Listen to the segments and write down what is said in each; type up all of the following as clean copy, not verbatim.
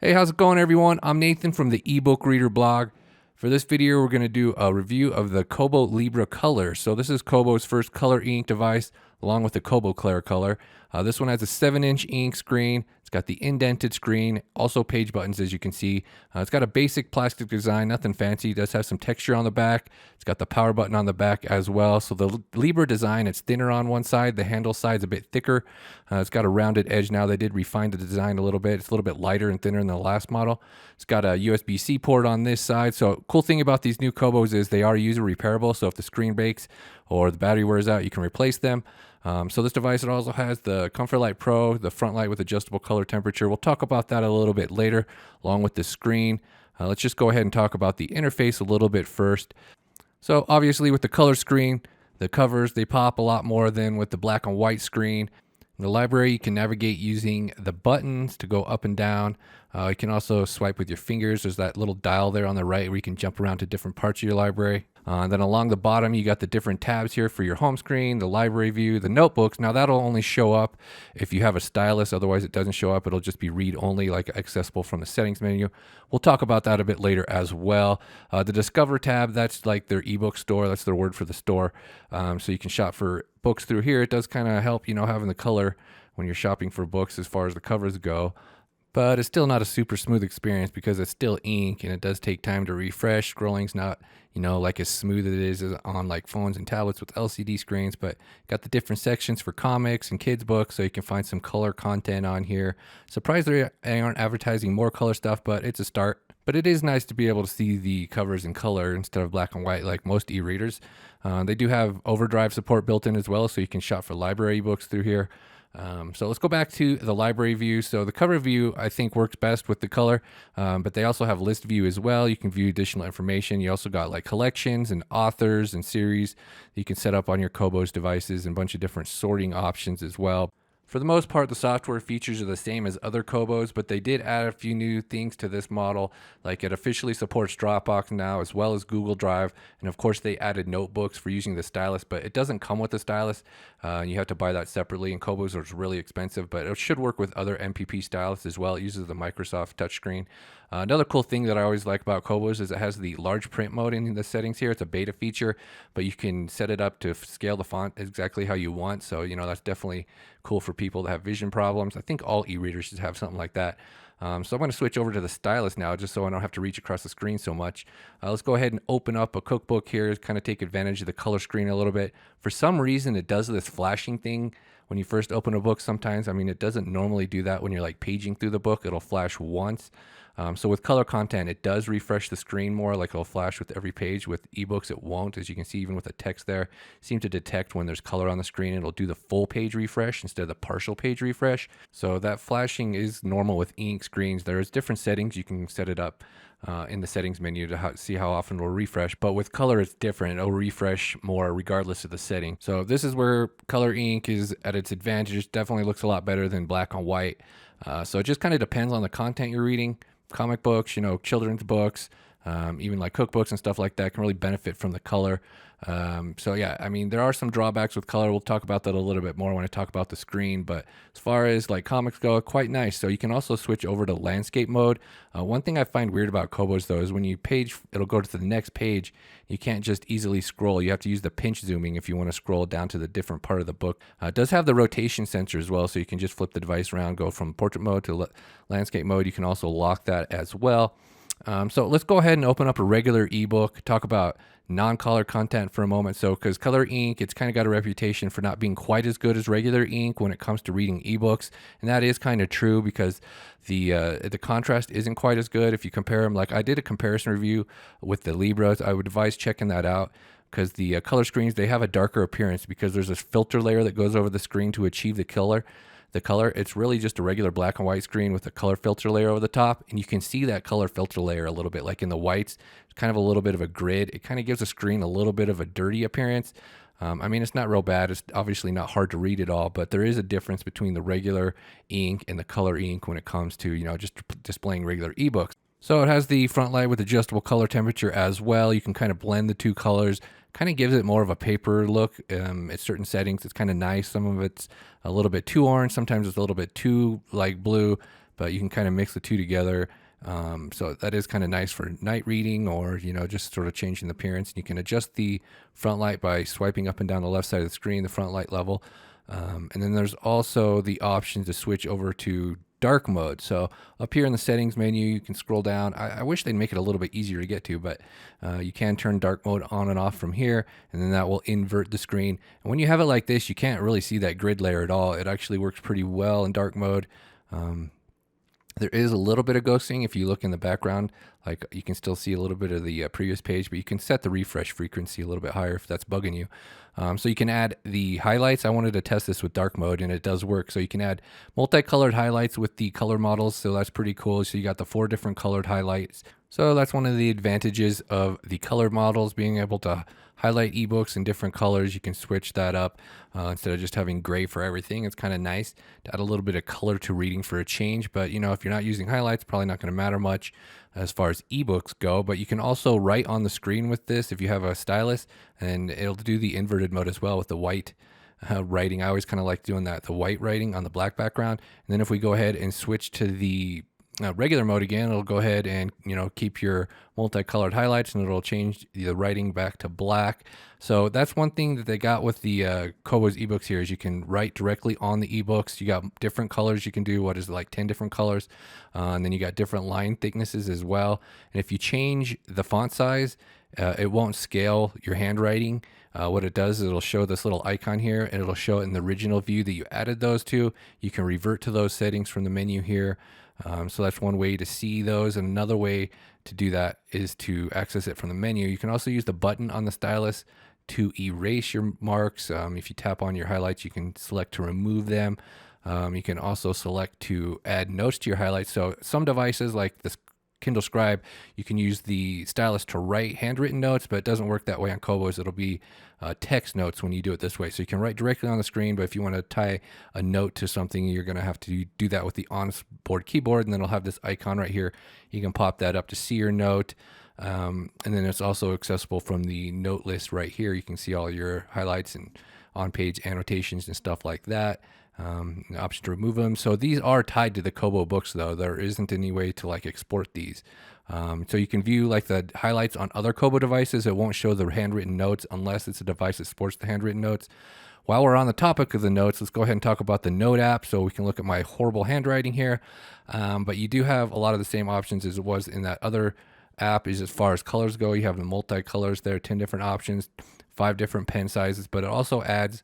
Hey, how's it going, everyone? I'm Nathan from the ebook reader blog. For this video, we're going to do a review of the Kobo Libra Colour. So this is Kobo's first color ink device, along with the Kobo Libra Colour. This one has a 7-inch ink screen. It's got the indented screen, also page buttons, as you can see. It's got a basic plastic design, nothing fancy. It does have some texture on the back. It's got the power button on the back as well. So the Libra design, it's thinner on one side. The handle side's a bit thicker. It's got a rounded edge now. They did refine the design a little bit. It's a little bit lighter and thinner than the last model. It's got a USB-C port on this side. So cool thing about these new Kobos is they are user repairable. So if the screen breaks or the battery wears out, you can replace them. So this device, it also has the Comfort Light Pro, the front light with adjustable color temperature. We'll talk about that a little bit later, along with the screen. Let's just go ahead and talk about the interface a little bit first. So obviously with the color screen, the covers, they pop a lot more than with the black and white screen. In the library, you can navigate using the buttons to go up and down. You can also swipe with your fingers. There's that little dial there on the right where you can jump around to different parts of your library. Then along the bottom, you got the different tabs here for your home screen, the library view, the notebooks. Now that'll only show up if you have a stylus. Otherwise, it doesn't show up. It'll just be read only, like accessible from the settings menu. We'll talk about that a bit later as well. The Discover tab, that's like their ebook store. That's their word for the store. So you can shop for books through here. It does kind of help, having the color when you're shopping for books as far as the covers go. But it's still not a super smooth experience because it's still ink and it does take time to refresh. Scrolling's not, like as smooth as it is on like phones and tablets with LCD screens, but got the different sections for comics and kids books, so you can find some color content on here. Surprised they aren't advertising more color stuff, but it's a start. But it is nice to be able to see the covers in color instead of black and white like most e-readers. They do have overdrive support built in as well, so you can shop for library books through here. So let's go back to the library view. So the cover view, I think, works best with the color, but they also have list view as well. You can view additional information. You also got like collections and authors and series that you can set up on your Kobo's devices and a bunch of different sorting options as well. For the most part, the software features are the same as other Kobos, but they did add a few new things to this model, like it officially supports Dropbox now as well as Google Drive, and of course they added notebooks for using the stylus, but it doesn't come with the stylus. You have to buy that separately, and Kobos are really expensive, but it should work with other MPP stylus as well. It uses the Microsoft touchscreen. Another cool thing that I always like about Kobos is it has the large print mode in the settings here. It's a beta feature, but you can set it up to scale the font exactly how you want. So, that's definitely cool for people that have vision problems. I think all e-readers should have something like that. So I'm going to switch over to the stylus now, just so I don't have to reach across the screen so much. Let's go ahead and open up a cookbook here, kind of take advantage of the color screen a little bit. For some reason, it does this flashing thing when you first open a book sometimes. I mean, it doesn't normally do that when you're like paging through the book. It'll flash once. So with color content, it does refresh the screen more, like it'll flash with every page. With ebooks, it won't. As you can see, even with the text there, seem to detect when there's color on the screen. It'll do the full page refresh instead of the partial page refresh. So that flashing is normal with ink screens. There's different settings. You can set it up in the settings menu to see how often it will refresh. But with color, it's different. It'll refresh more regardless of the setting. So this is where color ink is at its advantage. Definitely looks a lot better than black and white. So it just kind of depends on the content you're reading. Comic books, children's books, even like cookbooks and stuff like that can really benefit from the color. So yeah, I mean, there are some drawbacks with color. We'll talk about that a little bit more when I talk about the screen, but as far as like comics go, quite nice. So you can also switch over to landscape mode. One thing I find weird about Kobos though is when you page, it'll go to the next page. You can't just easily scroll. You have to use the pinch zooming if you want to scroll down to the different part of the book. It does have the rotation sensor as well, so you can just flip the device around, go from portrait mode to landscape mode. You can also lock that as well. So let's go ahead and open up a regular ebook, talk about non-color content for a moment. So because color ink, it's kind of got a reputation for not being quite as good as regular ink when it comes to reading ebooks. And that is kind of true because the contrast isn't quite as good. If you compare them, like I did a comparison review with the Libras, I would advise checking that out because the color screens, they have a darker appearance because there's this filter layer that goes over the screen to achieve the color. It's really just a regular black and white screen with a color filter layer over the top, and you can see that color filter layer a little bit, like in the whites. It's kind of a little bit of a grid. It kind of gives the screen a little bit of a dirty appearance. I mean, it's not real bad. It's obviously not hard to read at all, but there is a difference between the regular ink and the color ink when it comes to, just displaying regular ebooks. So it has the front light with adjustable color temperature as well. You can kind of blend the two colors. Kind of gives it more of a paper look at certain settings. It's kind of nice. Some of it's a little bit too orange. Sometimes it's a little bit too like blue. but you can kind of mix the two together. So that is kind of nice for night reading, or just sort of changing the appearance. You can adjust the front light by swiping up and down the left side of the screen, the front light level. And then there's also the option to switch over to dark mode. So up here in the settings menu, you can scroll down. I wish they'd make it a little bit easier to get to, but you can turn dark mode on and off from here, and then that will invert the screen. And when you have it like this, you can't really see that grid layer at all. It actually works pretty well in dark mode. There is a little bit of ghosting. If you look in the background, like you can still see a little bit of the previous page, but you can set the refresh frequency a little bit higher if that's bugging you. So you can add the highlights. I wanted to test this with dark mode, and it does work. So you can add multicolored highlights with the color models. So that's pretty cool. So you got the 4 different colored highlights. So that's one of the advantages of the color models, being able to highlight ebooks in different colors. You can switch that up instead of just having gray for everything. It's kind of nice to add a little bit of color to reading for a change. But if you're not using highlights, probably not going to matter much as far as ebooks go. But you can also write on the screen with this if you have a stylus, and it'll do the inverted mode as well with the white writing. I always kind of like doing that, the white writing on the black background. And then if we go ahead and switch to the regular mode again, it'll go ahead and keep your multicolored highlights, and it'll change the writing back to black. So that's one thing that they got with the Kobo's ebooks here, is you can write directly on the ebooks. You got different colors you can do. What is it, like 10 different colors? And then you got different line thicknesses as well. And if you change the font size, it won't scale your handwriting. What it does is it'll show this little icon here, and it'll show it in the original view that you added those to. You can revert to those settings from the menu here. So that's one way to see those. And another way to do that is to access it from the menu. You can also use the button on the stylus to erase your marks. If you tap on your highlights, you can select to remove them. You can also select to add notes to your highlights. So some devices like this Kindle Scribe, you can use the stylus to write handwritten notes, but it doesn't work that way on Kobo's. It'll be text notes when you do it this way. So you can write directly on the screen, but if you want to tie a note to something, you're going to have to do that with the on-board keyboard, and then it'll have this icon right here. You can pop that up to see your note. And then it's also accessible from the note list right here. You can see all your highlights and on-page annotations and stuff like that. An option to remove them. So these are tied to the Kobo books, though. There isn't any way to export these. So you can view the highlights on other Kobo devices. It won't show the handwritten notes unless it's a device that supports the handwritten notes. While we're on the topic of the notes, let's go ahead and talk about the note app. So we can look at my horrible handwriting here. But you do have a lot of the same options as it was in that other app. Is as far as colors go, you have the multicolors there, 10 different options, 5 different pen sizes, but it also adds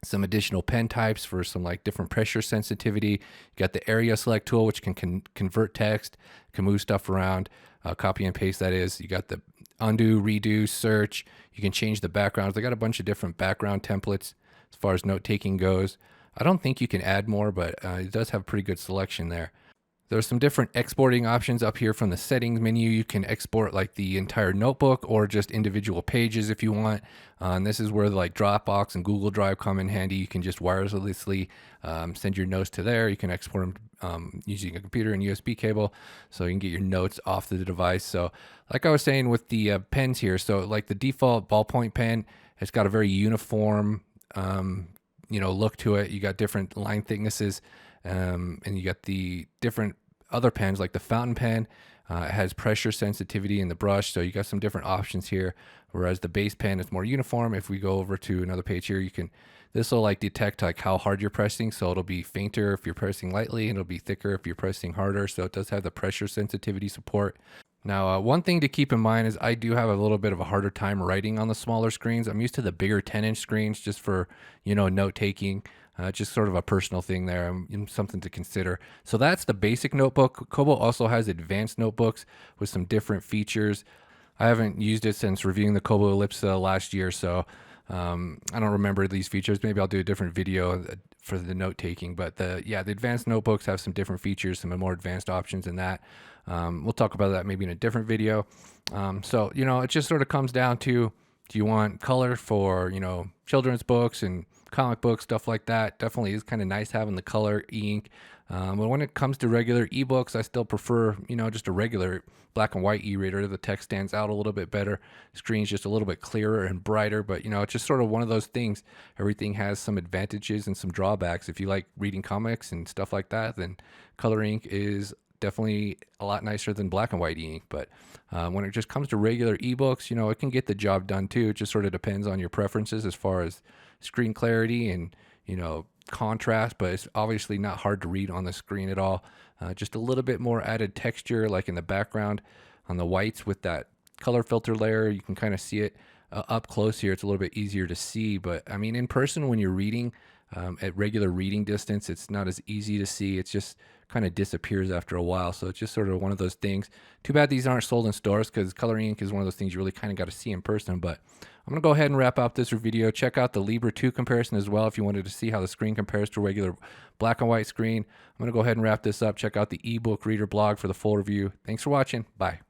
some additional pen types for some different pressure sensitivity. You got the area select tool, which can convert text, can move stuff around, copy and paste, that is. You got the undo, redo, search. You can change the backgrounds. They got a bunch of different background templates as far as note taking goes. I don't think you can add more, but it does have a pretty good selection there. There's some different exporting options up here from the settings menu. You can export the entire notebook or just individual pages if you want. And this is where Dropbox and Google Drive come in handy. You can just wirelessly send your notes to there. You can export them using a computer and USB cable, so you can get your notes off the device. So like I was saying with the pens here, so the default ballpoint pen, it's got a very uniform look to it. You got different line thicknesses. And you got the different other pens, like the fountain pen. It has pressure sensitivity in the brush, so you got some different options here. Whereas the base pen is more uniform. If we go over to another page here, this will detect how hard you're pressing. So it'll be fainter if you're pressing lightly, and it'll be thicker if you're pressing harder. So it does have the pressure sensitivity support. Now, one thing to keep in mind is I do have a little bit of a harder time writing on the smaller screens. I'm used to the bigger 10-inch screens just for, note taking. Just sort of a personal thing there, something to consider. So that's the basic notebook. Kobo also has advanced notebooks with some different features. I haven't used it since reviewing the Kobo Ellipsa last year, so I don't remember these features. Maybe I'll do a different video for the note taking. But the advanced notebooks have some different features, some more advanced options than that. We'll talk about that maybe in a different video. So it just sort of comes down to, do you want color for children's books and comic books, stuff like that. Definitely is kind of nice having the color e-ink. But when it comes to regular ebooks, I still prefer, just a regular black and white e-reader. The text stands out a little bit better. Screen's just a little bit clearer and brighter, but it's just sort of one of those things. Everything has some advantages and some drawbacks. If you like reading comics and stuff like that, then color ink is definitely a lot nicer than black and white ink. But when it just comes to regular ebooks, it can get the job done too. It just sort of depends on your preferences as far as screen clarity and contrast, but it's obviously not hard to read on the screen at all. Just a little bit more added texture, like in the background on the whites with that color filter layer. You can kind of see it up close here. It's a little bit easier to see, but I mean, in person when you're reading at regular reading distance, it's not as easy to see. It's just kind of disappears after a while. So it's just sort of one of those things. Too bad these aren't sold in stores, because color ink is one of those things you really kind of got to see in person. But I'm going to go ahead and wrap up this video. Check out the Libra 2 comparison as well if you wanted to see how the screen compares to a regular black and white screen. I'm going to go ahead and wrap this up. Check out the ebook reader blog for the full review. Thanks for watching. Bye.